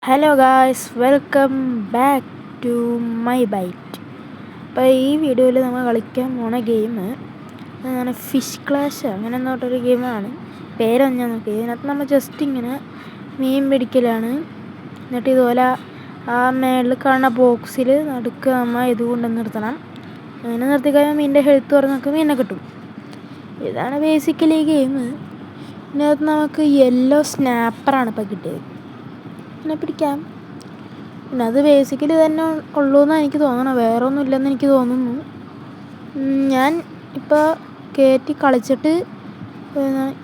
Hello guys, welcome back to my byte. അപ്പോൾ ഈ വീഡിയോയിൽ നമ്മൾ കളിക്കാൻ പോണ ഗെയിം അങ്ങനെ ഫിഷ് ക്ലാഷ് അങ്ങനെ എന്നോട്ടൊരു ഗെയിമാണ്. പേരൊന്നും ഞാൻ നോക്കി. ഇതിനകത്ത് നമ്മൾ ജസ്റ്റ് ഇങ്ങനെ മീൻ പിടിക്കലാണ്. എന്നിട്ട് ഇതുപോലെ ആ മേളിൽ കാണുന്ന ബോക്സിൽ നടുക്ക് നമ്മൾ ഇതുകൊണ്ട് നിർത്തണം. അങ്ങനെ നിർത്തി കഴിയുമ്പോൾ മീനിൻ്റെ ഹെൽത്ത് തുറന്ന് നമുക്ക് മീനെ കിട്ടും. ഇതാണ് ബേസിക്കലി ഗെയിം. ഇതിനകത്ത് നമുക്ക് യെല്ലോ സ്നാപ്പറാണ് ഇപ്പോൾ കിട്ടിയത്. പിന്നെ പിടിക്കാം. പിന്നെ അത് ബേസിക്കലി തന്നെ ഉള്ളൂ എന്നാണ് എനിക്ക് തോന്നണം, വേറെ ഒന്നും ഇല്ലെന്ന് എനിക്ക് തോന്നുന്നു. ഞാൻ ഇപ്പോൾ കയറ്റി കളിച്ചിട്ട്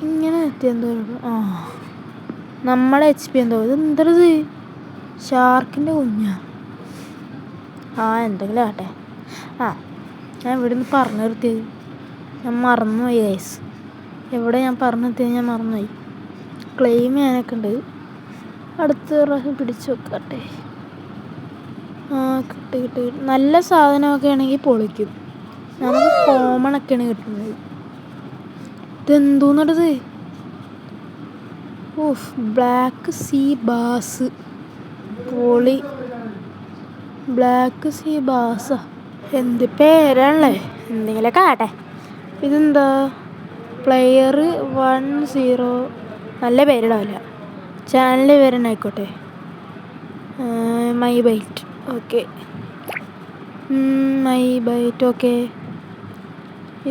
ഇങ്ങനെ എത്തി എന്തോ നമ്മളെ HP എന്തോ ഇത് എന്തത് ഷാർക്കിൻ്റെ കുഞ്ഞാ. എന്തെങ്കിലും ആട്ടെ. ഞാൻ ഇവിടെ നിന്ന് പറഞ്ഞു നിർത്തിയത് ഞാൻ മറന്നുപോയി ഗൈസ്. എവിടെ ഞാൻ പറഞ്ഞു നിർത്തിയത് ഞാൻ മറന്നുപോയി. ക്ലെയിം ചെയ്യാനൊക്കെ ഉണ്ട്. അടുത്ത പ്രാവശ്യം പിടിച്ചു വെക്കട്ടെ. കിട്ടി. നല്ല സാധനമൊക്കെ ആണെങ്കിൽ പൊളിക്കും. നമുക്ക് കോമൺ ഒക്കെയാണ് കിട്ടുന്നത്. ഇതെന്തോന്നടത്? Black sea bass. പൊളി. ബ്ലാക്ക് സീ ബാസാ. എന്ത് പേരാണല്ലേ. എന്തെങ്കിലുമൊക്കെ ആട്ടെ. ഇതെന്താ? പ്ലെയർ 10. നല്ല പേരിടാവില്ല. ചാനലിൻ്റെ പേരെന്നെ ആയിക്കോട്ടെ. My byte. Okay, my byte. Okay,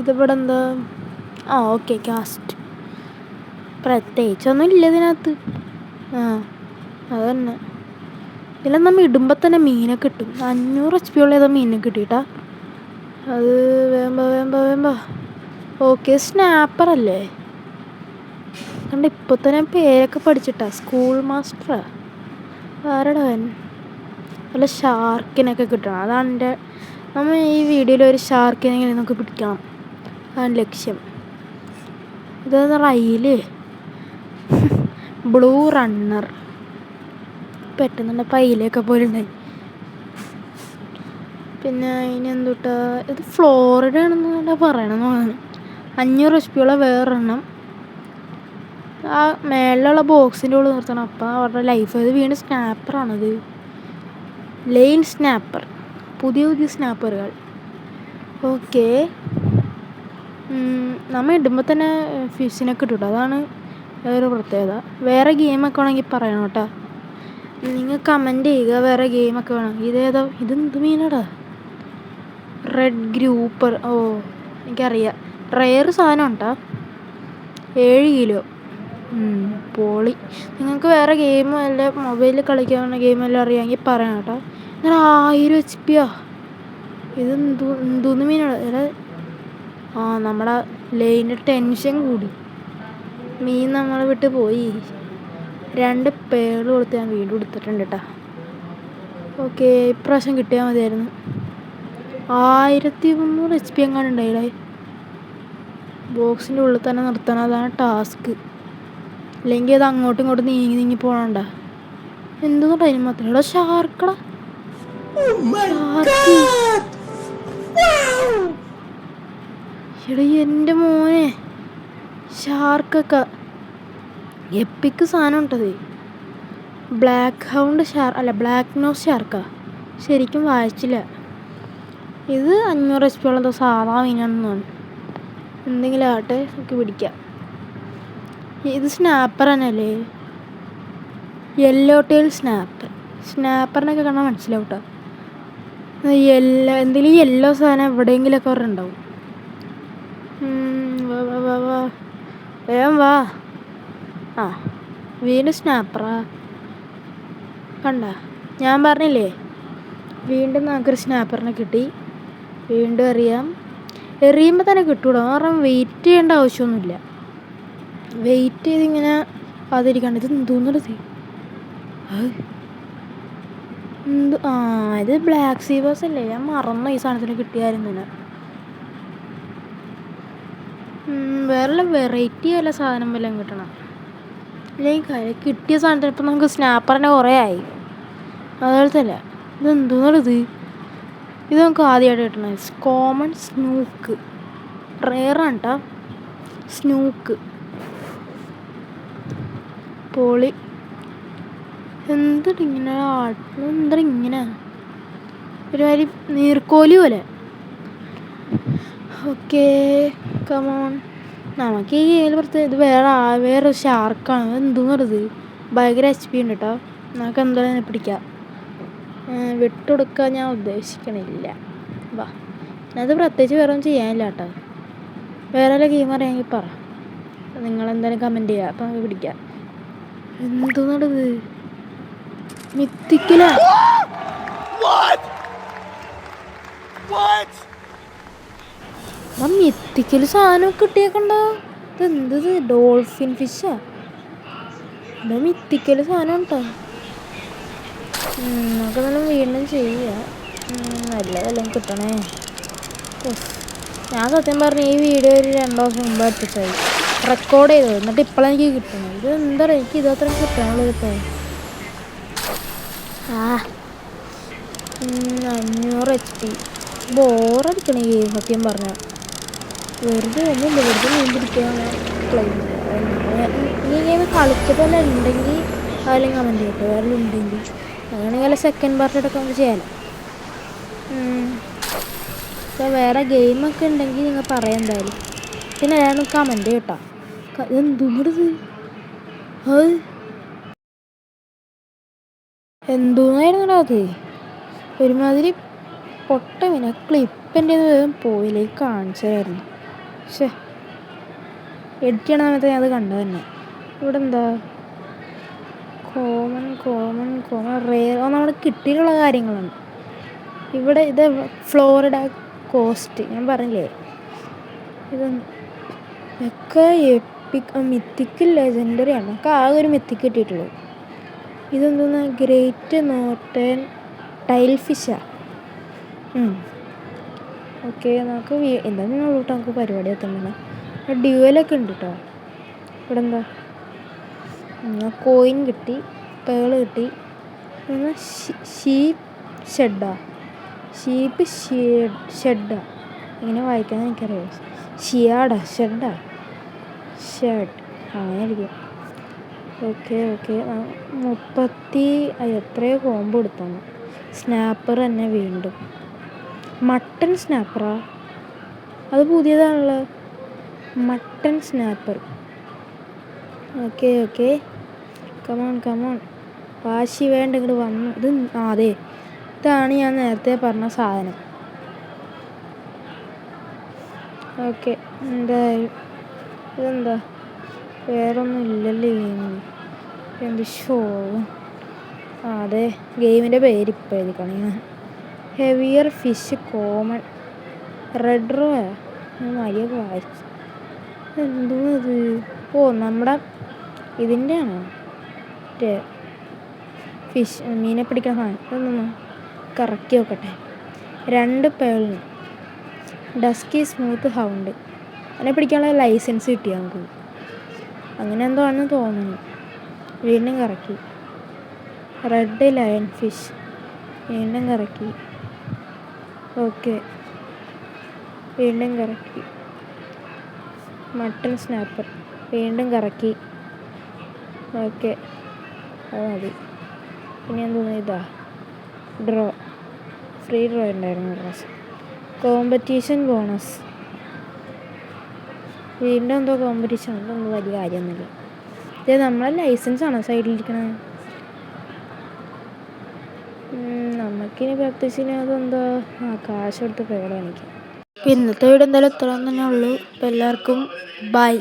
ഇതിവിടെ എന്താ? Okay, cast. പ്രത്യേകിച്ചൊന്നും ഇല്ല ഇതിനകത്ത്. അതന്നെ. ഇതിൽ നമ്മൾ ഇടുമ്പോൾ തന്നെ മീനെ കിട്ടും. 500 HP ഉള്ള മീനെ കിട്ടിയിട്ടാ. അത് വേമ്പ. ഓക്കെ, സ്നാപ്പറല്ലേ? കണ്ട ഇപ്പോൾ തന്നെ പേരൊക്കെ പഠിച്ചിട്ടാ. സ്കൂൾ മാസ്റ്ററാ. ആരടവൻ? വല്ല ഷാർക്കിനൊക്കെ കിട്ടണം. അതാണ് നമ്മൾ ഈ വീഡിയോയിൽ ഒരു ഷാർക്കിനെങ്കിലും നമുക്ക് പിടിക്കണം. അതാണ് ലക്ഷ്യം. ഇതെന്താ? റൈല്. Blue runner. പെട്ടെന്നുണ്ട് പൈലൊക്കെ പോലെ ഉണ്ടായി. പിന്നെ ഇനി എന്തുട്ടാ? ഇത് ഫ്ലോറിഡ ആണെന്ന് പറയണമെന്ന് തോന്നുന്നു. 500 HP ഉള്ള വേറൊരെണ്ണം ആ മേളിലുള്ള ബോക്സിൻ്റെ ഉള്ളിൽ നിർത്തണം. അപ്പം അവരുടെ ലൈഫ്. ഇത് വീണ്ടും സ്നാപ്പറാണത്. Line snapper. പുതിയ സ്നാപ്പറുകൾ. ഓക്കെ, നമ്മൾ ഇടുമ്പോൾ തന്നെ ഫിഷിനൊക്കെ ഇട്ടു. അതാണ് വേറെ പ്രത്യേകത. വേറെ ഗെയിമൊക്കെ വേണമെങ്കിൽ പറയണം കേട്ടോ. നിങ്ങൾ കമൻറ്റ് ചെയ്യുക വേറെ ഗെയിമൊക്കെ വേണം. ഇതെന്ത് മീനാടാ? Red grouper. എനിക്കറിയാം. റെയർ സാധനം ഉണ്ടോ? 7 കിലോ. പൊളി. നിങ്ങൾക്ക് വേറെ ഗെയിം അല്ല മൊബൈലിൽ കളിക്കാവുന്ന ഗെയിമെല്ലാം അറിയാമെങ്കിൽ പറയണം കേട്ടോ. 1000 HP. എന്തോന്ന് മീനാണ്? നമ്മുടെ ലൈനിൽ ടെൻഷൻ കൂടി. മീൻ നമ്മളെ വിട്ട് പോയി. 2 പേര് കൊടുത്ത് ഞാൻ വീണ്ടും എടുത്തിട്ടുണ്ട് കേട്ടോ. ഓക്കെ, ഇപ്രാവശ്യം കിട്ടിയാൽ മതിയായിരുന്നു. 1300 HP എങ്ങാനും ഉണ്ടായില്ലേ? ബോക്സിൻ്റെ ഉള്ളിൽ തന്നെ നിർത്തണം. അതാണ് ടാസ്ക്. അല്ലെങ്കിൽ അത് അങ്ങോട്ടും ഇങ്ങോട്ടും നീങ്ങി പോകണ്ട. എന്തോന്നും ടൈം മാത്രമേ. ഷാർക്കടാ. എൻ്റെ മോനെ, ഷാർക്കൊക്കെ എപ്പിക്ക് സാധനം ഉണ്ടത്. ബ്ലാക്ക് ഹൗണ്ട് ബ്ലാക്ക് നോസ് ഷാർക്കാ. ശരിക്കും വായിച്ചില്ല. ഇത് 500 HP ഉള്ളത് സാധാ മീനാണെന്ന് തോന്നുന്നു. എന്തെങ്കിലും ആട്ടെ, നമുക്ക് പിടിക്കാം. ഇത് സ്നാപ്പർ തന്നെയല്ലേ? Yellow tail snapper. സ്നാപ്പറിനൊക്കെ കാണാൻ മനസ്സിലാവും കേട്ടോ. എന്തെങ്കിലും യെല്ലോ സാധനം എവിടെയെങ്കിലുമൊക്കെ അവരുടെ ഉണ്ടാവും. വേഗം വാ. വീണ്ടും സ്നാപ്പറാ. കണ്ട, ഞാൻ പറഞ്ഞില്ലേ വീണ്ടും നമുക്കൊരു സ്നാപ്പറിനെ കിട്ടി. വീണ്ടും എറിയുമ്പോൾ തന്നെ കിട്ടൂടോ. കാരണം വെയിറ്റ് ചെയ്യേണ്ട ആവശ്യമൊന്നുമില്ല. വെയിറ്റ് ചെയ്തിങ്ങനെ അതിരിക്കണ്ട. ഇത് എന്തോന്നത്? ഇത് ബ്ലാക്ക് സീ ബാസ് അല്ലേ? ഞാൻ മറന്നു ഈ സാധനത്തിന് കിട്ടിയായിരുന്നു. വേറെ വെറൈറ്റി വല്ല സാധനം വല്ലതും കിട്ടണം. അല്ലെങ്കിൽ കിട്ടിയ സാധനത്തിന് ഇപ്പം നമുക്ക് സ്നാപ്പറിനെ കുറേ ആയി. അതുപോലത്തെ ഇതെന്തോന്നത്? ഇത് നമുക്ക് ആദ്യമായിട്ട് കിട്ടണം. Common Snook. റെയറാണ് കേട്ടോ സ്നൂക്ക്. പൊളി. എന്തിങ്ങനെ ഇങ്ങനെ ഒരുമാതിരി നീർക്കോലി പോലെ. Okay come on. നമുക്ക് ഈ ഗെയിമിൽ പ്രത്യേകം ഇത് വേറെ ഷാർക്കാണ്. എന്തോന്നത് ഭയങ്കര HP ഉണ്ട് കേട്ടോ. നമുക്ക് എന്തായാലും പിടിക്കാം. വിട്ടുകൊടുക്കാൻ ഞാൻ ഉദ്ദേശിക്കണില്ല. വാ, അത് പ്രത്യേകിച്ച് വേറെ ഒന്നും ചെയ്യാനില്ല കേട്ടോ. വേറെ വല്ല ഗെയിം അറിയാമെങ്കിൽ പറ, നിങ്ങളെന്തായാലും കമൻറ്റ് ചെയ്യുക. അപ്പം നമുക്ക് പിടിക്കാം. എന്തോന്നടത് മിത്തിക്കില്ല. മിത്തിക്കല് സാധനമൊക്കെ കിട്ടിയേക്കണ്ടോ? ഇതെന്തത് ഡോൾഫിൻ ഫിഷാ? ഇത് മിത്തിക്കല് സാധനം കേട്ടോ. നമുക്ക് നല്ല വീണ്ടും ചെയ്യുക. നല്ല വല്ലതും കിട്ടണേ. ഞാൻ സത്യം പറഞ്ഞ ഈ വീഡിയോ ഒരു 2 ദിവസം മുമ്പ് എത്തിച്ചായി റെക്കോർഡ് ചെയ്തത്. എന്നിട്ട് ഇപ്പോഴാണ് എനിക്ക് കിട്ടണത്. ഇത് എന്താ പറയുക, എനിക്ക് ഇതത്ര കിട്ടാനുള്ളത് ഇപ്പോൾ. 500 HP. ബോറടിക്കണേ ഗെയിം സത്യം പറഞ്ഞാൽ. വെറുതെ ഒന്നുമില്ല, വെറുതെ മീൻ പിടിക്കാൻ ക്ലെയിം. ഈ ഗെയിം കളിച്ചപ്പോൾ ഉണ്ടെങ്കിൽ അതിലും കമൻറ്റ് ചെയ്യട്ടെ. വേറെ ഉണ്ടെങ്കിൽ അങ്ങനെയാണെങ്കിൽ വല്ല സെക്കൻഡ് പാർട്ടായിട്ടൊക്കെ നമുക്ക് ചെയ്യാമല്ലോ. അപ്പോൾ വേറെ ഗെയിമൊക്കെ ഉണ്ടെങ്കിൽ നിങ്ങൾ പറയാം എന്തായാലും. പിന്നെ എല്ലാവരും കമൻറ്റ് കേട്ടോ. എന്തോന്നത് എന്തോന്നായിരുന്നു അത്? ഒരുമാതിരി പൊട്ട പിന്നെ ക്ലിപ്പിൻ്റെ പോയില്ലേ കാണിച്ചായിരുന്നു. പക്ഷേ എഡിറ്റ് ചെയ്യണ സമയത്ത് ഞാൻ അത് കണ്ടു തന്നെ. ഇവിടെ എന്താ കോമൺ റെയർ നമ്മൾ കിട്ടിയിട്ടുള്ള കാര്യങ്ങളാണ് ഇവിടെ. ഇത് ഫ്ലോറിഡ കോസ്റ്റ് ഞാൻ പറഞ്ഞില്ലേ. ഇതൊക്കെ മിത്തിക്കൽ ലെജൻഡറി ആണ്. നമുക്ക് ആകെ ഒരു മിത്തിക്ക് കിട്ടിയിട്ടുള്ളൂ. ഇതെന്തോന്ന് ഗ്രേറ്റ് നോർട്ടേൺ ടൈൽ ഫിഷാ. ഓക്കെ, നമുക്ക് എന്തായാലും ഉള്ളൂട്ടോ. നമുക്ക് പരിപാടി എത്തണം. ഡ്യുവലൊക്കെ ഉണ്ട് കേട്ടോ. ഇവിടെ എന്താ കോയിൻ കിട്ടി, പേള് കിട്ടി. ഷീപ്പ് ഷെഡാ ഇങ്ങനെ വായിക്കാമെന്ന് എനിക്കറിയാം. ഷെഡ് അങ്ങനെ ഇരിക്കും. ഓക്കെ എത്രയോ കോമ്പോ എടുത്താണ്. സ്നാപ്പർ തന്നെ വീണ്ടും മട്ടൺ സ്നാപ്പറാ. അത് പുതിയതാണല്ലോ, മട്ടൺ സ്നാപ്പർ. ഓക്കെ കമോൺ വാശി വേണ്ട, ഇങ്ങോട്ട് വന്നു. ഇത് അതെ, ഇതാണ് ഞാൻ നേരത്തെ പറഞ്ഞ സാധനം. ഓക്കെ, എന്തായാലും ഇതെന്താ വേറൊന്നും ഇല്ലല്ലേ ഗെയിമിൽ? എന്ത് ഷോ. അതെ, ഗെയിമിൻ്റെ പേര് ഇപ്പോൾ എഴുതിക്കണം. Heavier fish common red roe മര്യാദ വായിച്ചു. എന്തോ ഇത്? നമ്മുടെ ഇതിൻ്റെ ആണോ ഫിഷ് മീനെ പിടിക്കാൻ സാധനം? ഇതൊന്നും കറക്കി നോക്കട്ടെ. 2 പേളിന് ഡസ്കി സ്മൂത്ത് ഹൗണ്ട്. അതിനെ പിടിക്കാനുള്ള ലൈസൻസ് കിട്ടിയ നമുക്ക്. അങ്ങനെ എന്തോ ആണെന്ന് തോന്നുന്നു. വീണ്ടും കറക്കി. റെഡ് ലയൺ ഫിഷ് വീണ്ടും കറക്കി. ഓക്കെ, വീണ്ടും കറക്കി. മട്ടൺ സ്നാപ്പർ വീണ്ടും കറക്കി. ഓക്കെ, അത് മതി. പിന്നെ എന്തോന്നു? ഇതാ ഫ്രീ ഡ്രോ ഉണ്ടായിരുന്നു ഒരു പ്രാവശ്യം. കോമ്പറ്റീഷൻ ബോണസ് വീണ്ടും എന്തോ കോമ്പറ്റീഷൻ. അതൊന്നും വലിയ കാര്യമൊന്നുമില്ല. ഇത് നമ്മളെ ലൈസൻസാണോ സൈഡിലിരിക്കണത്? നമുക്കിനി പ്രത്യേകിച്ച് അതെന്തോ കാശ് കൊടുത്ത് പേടാ എനിക്ക്. ഇന്നത്തെ വീഡിയോ എന്തായാലും ഇത്ര തന്നെ ഉള്ളൂ. അപ്പോൾ എല്ലാവർക്കും ബൈ.